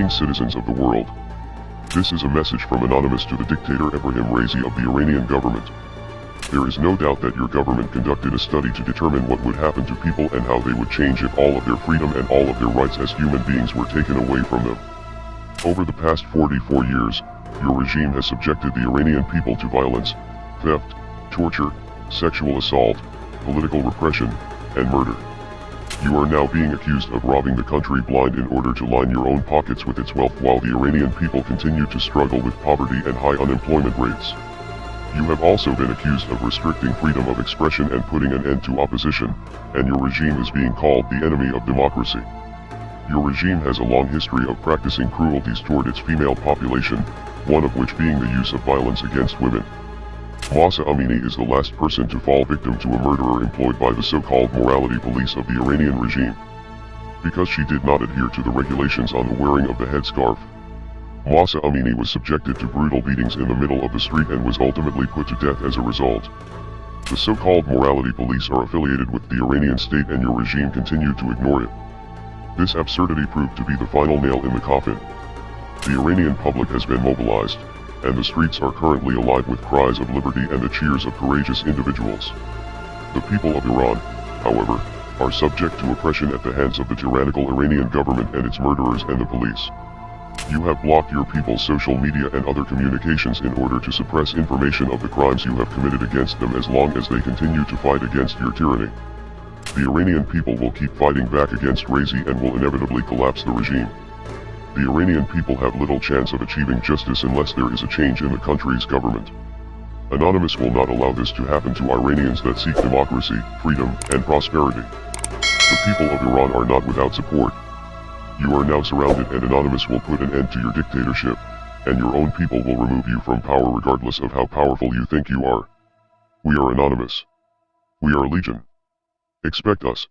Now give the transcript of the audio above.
Greetings, citizens of the world. This is a message from Anonymous to the dictator Ebrahim Raisi of the Iranian government. There is no doubt that your government conducted a study to determine what would happen to people and how they would change if all of their freedom and all of their rights as human beings were taken away from them. Over the past 44 years, your regime has subjected the Iranian people to violence, theft, torture, sexual assault, political repression, and murder. You are now being accused of robbing the country blind in order to line your own pockets with its wealth while the Iranian people continue to struggle with poverty and high unemployment rates. You have also been accused of restricting freedom of expression and putting an end to opposition, and your regime is being called the enemy of democracy. Your regime has a long history of practicing cruelties toward its female population, one of which being the use of violence against women. Mahsa Amini is the last person to fall victim to a murderer employed by the so-called morality police of the Iranian regime. Because she did not adhere to the regulations on the wearing of the headscarf, Mahsa Amini was subjected to brutal beatings in the middle of the street and was ultimately put to death as a result. The so-called morality police are affiliated with the Iranian state and your regime continued to ignore it. This absurdity proved to be the final nail in the coffin. The Iranian public has been mobilized, and the streets are currently alive with cries of liberty and the cheers of courageous individuals. The people of Iran, however, are subject to oppression at the hands of the tyrannical Iranian government and its murderers and the police. You have blocked your people's social media and other communications in order to suppress information of the crimes you have committed against them as long as they continue to fight against your tyranny. The Iranian people will keep fighting back against Raisi and will inevitably collapse the regime. The Iranian people have little chance of achieving justice unless there is a change in the country's government. Anonymous will not allow this to happen to Iranians that seek democracy, freedom, and prosperity. The people of Iran are not without support. You are now surrounded and Anonymous will put an end to your dictatorship, and your own people will remove you from power regardless of how powerful you think you are. We are Anonymous. We are Legion. Expect us.